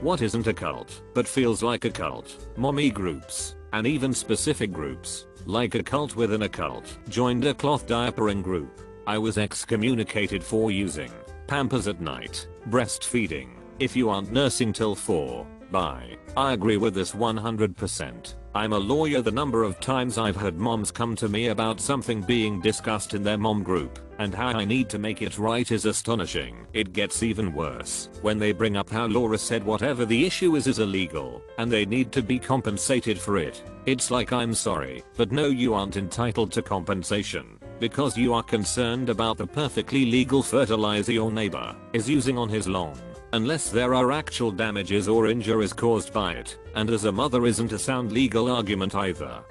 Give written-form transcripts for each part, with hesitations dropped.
What isn't a cult, but feels like a cult? Mommy groups, and even specific groups, like a cult within a cult. Joined a cloth diapering group. I was excommunicated for using Pampers at night. Breastfeeding. If you aren't nursing till 4, bye. I agree with this 100%. I'm a lawyer. The number of times I've heard moms come to me about something being discussed in their mom group and how I need to make it right is astonishing. It gets even worse when they bring up how Laura said whatever the issue is illegal and they need to be compensated for it. It's like, I'm sorry, but no, you aren't entitled to compensation because you are concerned about the perfectly legal fertilizer your neighbor is using on his lawn, unless there are actual damages or injuries caused by it, and as a mother isn't a sound legal argument either.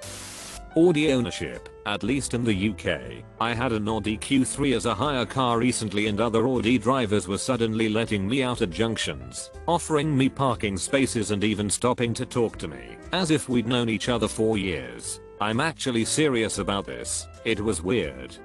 Audi ownership, at least in the UK. I had an Audi Q3 as a hire car recently and other Audi drivers were suddenly letting me out at junctions, offering me parking spaces and even stopping to talk to me, as if we'd known each other for years. I'm actually serious about this. It was weird.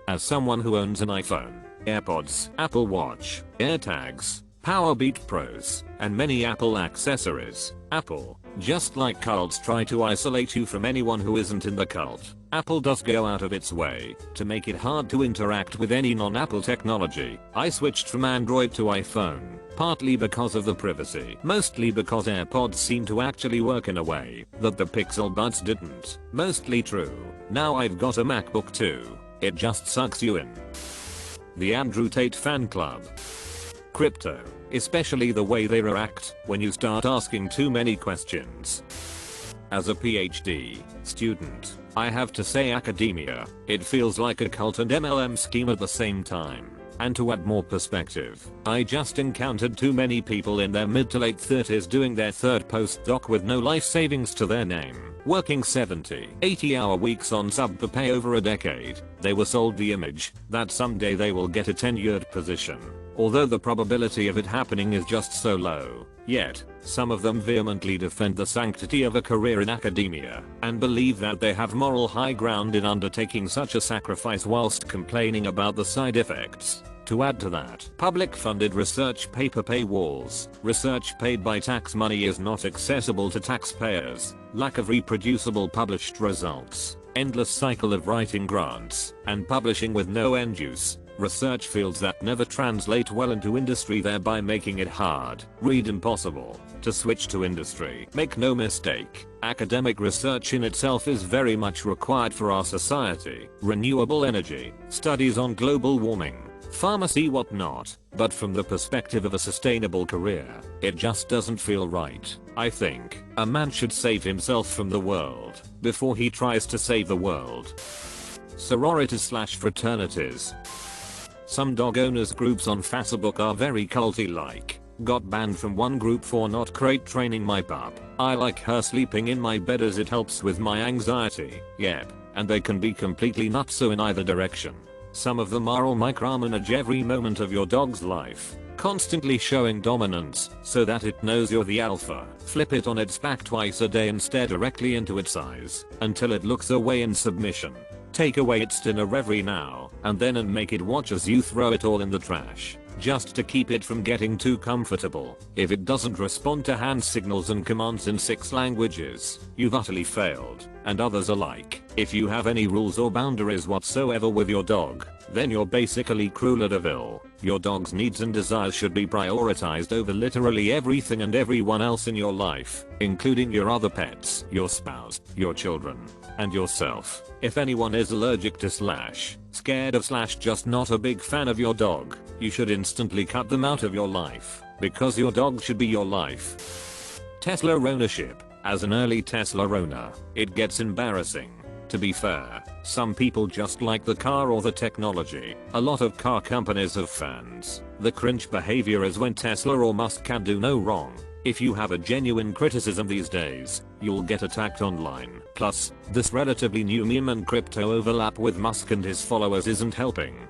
As someone who owns an iPhone, AirPods, Apple Watch, AirTags, Powerbeat Pros, and many Apple accessories, Apple, just like cults try to isolate you from anyone who isn't in the cult. Apple does go out of its way to make it hard to interact with any non-Apple technology. I switched from Android to iPhone, partly because of the privacy, mostly because AirPods seem to actually work in a way that the Pixel Buds didn't. Mostly true. Now I've got a MacBook too. It just sucks you in. The Andrew Tate fan club. Crypto, especially the way they react when you start asking too many questions. As a PhD student, I have to say academia, it feels like a cult and MLM scheme at the same time. And to add more perspective, I just encountered too many people in their mid to late 30s doing their third postdoc with no life savings to their name, working 70, 80-hour weeks on sub-pay over a decade. They were sold the image that someday they will get a tenured position, although the probability of it happening is just so low. Yet, some of them vehemently defend the sanctity of a career in academia and believe that they have moral high ground in undertaking such a sacrifice whilst complaining about the side effects. To add to that, public-funded research paper paywalls. Research paid by tax money is not accessible to taxpayers. Lack of reproducible published results. Endless cycle of writing grants and publishing with no end use. Research fields that never translate well into industry, thereby making it hard, read impossible, to switch to industry. Make no mistake, academic research in itself is very much required for our society. Renewable energy, studies on global warming, pharmacy, whatnot, but from the perspective of a sustainable career, it just doesn't feel right. I think a man should save himself from the world before he tries to save the world. Sororities/fraternities. Some dog owners groups on Facebook are very culty-like. Got banned from one group for not crate training my pup. I like her sleeping in my bed as it helps with my anxiety. Yep, and they can be completely nutso in either direction. Some of them are all micromanage every moment of your dog's life, constantly showing dominance so that it knows you're the alpha. Flip it on its back twice a day and stare directly into its eyes until it looks away in submission. Take away its dinner every now and then and make it watch as you throw it all in the trash, just to keep it from getting too comfortable. If it doesn't respond to hand signals and commands in 6 languages, you've utterly failed, and others alike. If you have any rules or boundaries whatsoever with your dog, then you're basically Cruella de Vil. Your dog's needs and desires should be prioritized over literally everything and everyone else in your life, including your other pets, your spouse, your children, and yourself. If anyone is allergic to / scared of / just not a big fan of your dog, you should instantly cut them out of your life, because your dog should be your life. Tesla ownership. As an early Tesla owner, it gets embarrassing. To be fair, some people just like the car or the technology. A lot of car companies have fans. The cringe behavior is when Tesla or Musk can do no wrong. If you have a genuine criticism these days, you'll get attacked online. Plus, this relatively new meme and crypto overlap with Musk and his followers isn't helping.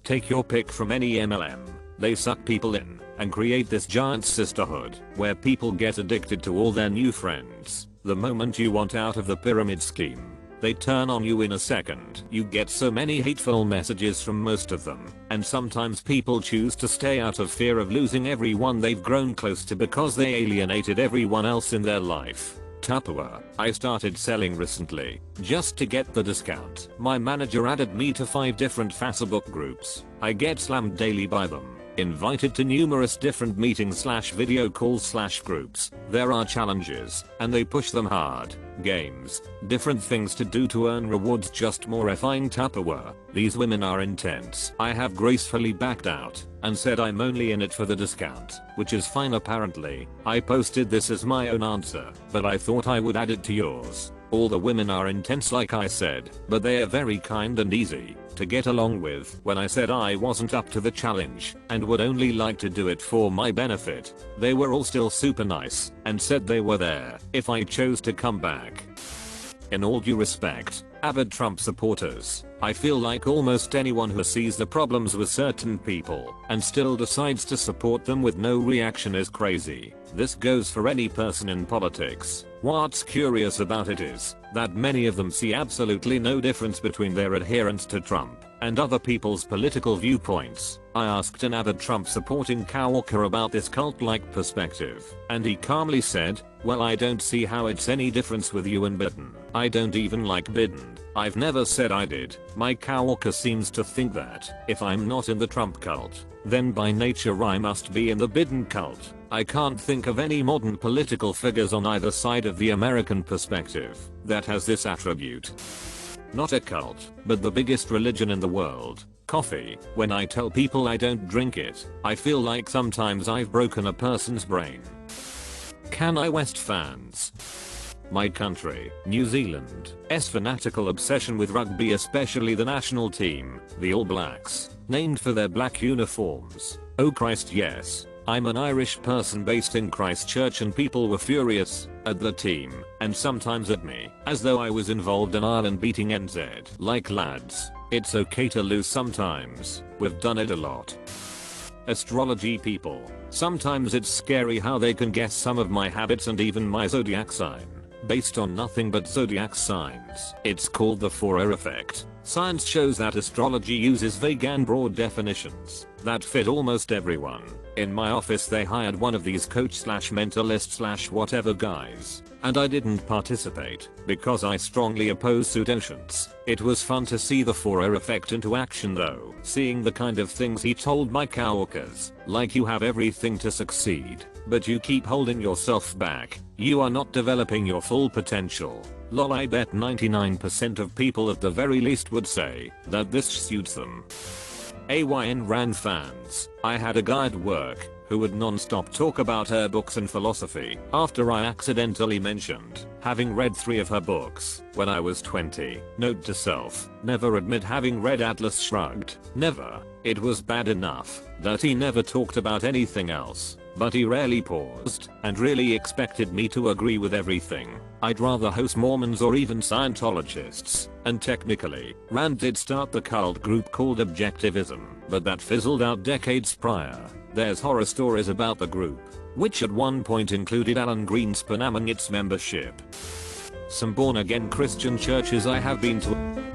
Take your pick from any MLM. They suck people in and create this giant sisterhood where people get addicted to all their new friends. The moment you want out of the pyramid scheme, they turn on you in a second. You get so many hateful messages from most of them, and sometimes people choose to stay out of fear of losing everyone they've grown close to because they alienated everyone else in their life. Tupperware, I started selling recently, just to get the discount. My manager added me to 5 different Facebook groups. I get slammed daily by them. Invited to numerous different meetings / video calls / groups. There are challenges, and they push them hard. Games, different things to do to earn rewards, just more effing Tupperware. These women are intense. I have gracefully backed out and said I'm only in it for the discount, which is fine apparently. I posted this as my own answer, but I thought I would add it to yours. All the women are intense like I said, but they are very kind and easy to get along with. When I said I wasn't up to the challenge and would only like to do it for my benefit, they were all still super nice and said they were there if I chose to come back. In all due respect, avid Trump supporters, I feel like almost anyone who sees the problems with certain people and still decides to support them with no reaction is crazy. This goes for any person in politics. What's curious about it is that many of them see absolutely no difference between their adherence to Trump and other people's political viewpoints. I asked an avid Trump supporting coworker about this cult-like perspective, and he calmly said, "Well, I don't see how it's any difference with you and Biden. I don't even like Biden. I've never said I did." My coworker seems to think that if I'm not in the Trump cult, then by nature I must be in the Biden cult. I can't think of any modern political figures on either side of the American perspective that has this attribute. Not a cult, but the biggest religion in the world. Coffee. When I tell people I don't drink it, I feel like sometimes I've broken a person's brain. Kanye West fans. My country, New Zealand's fanatical obsession with rugby, especially the national team, the All Blacks, named for their black uniforms. Oh Christ, yes. I'm an Irish person based in Christchurch, and people were furious at the team and sometimes at me, as though I was involved in Ireland beating NZ. Like, lads, it's okay to lose sometimes. We've done it a lot. Astrology people. Sometimes it's scary how they can guess some of my habits and even my zodiac sign based on nothing but zodiac signs. It's called the Forer effect. Science shows that astrology uses vague and broad definitions that fit almost everyone. In my office they hired one of these coach / mentalist / whatever guys, and I didn't participate because I strongly oppose pseudoscience. It was fun to see the Forer effect into action though, seeing the kind of things he told my coworkers, like you have everything to succeed, but you keep holding yourself back. You are not developing your full potential. Lol, I bet 99% of people at the very least would say that this suits them. AYN Rand fans. I had a guy at work who would non-stop talk about her books and philosophy after I accidentally mentioned having read 3 of her books when I was 20. Note to self, never admit having read Atlas Shrugged. Never. It was bad enough that he never talked about anything else, but he rarely paused and really expected me to agree with everything. I'd rather host Mormons or even Scientologists, and technically, Rand did start the cult group called Objectivism, but that fizzled out decades prior. There's horror stories about the group, which at one point included Alan Greenspan among its membership. Some born-again Christian churches I have been to.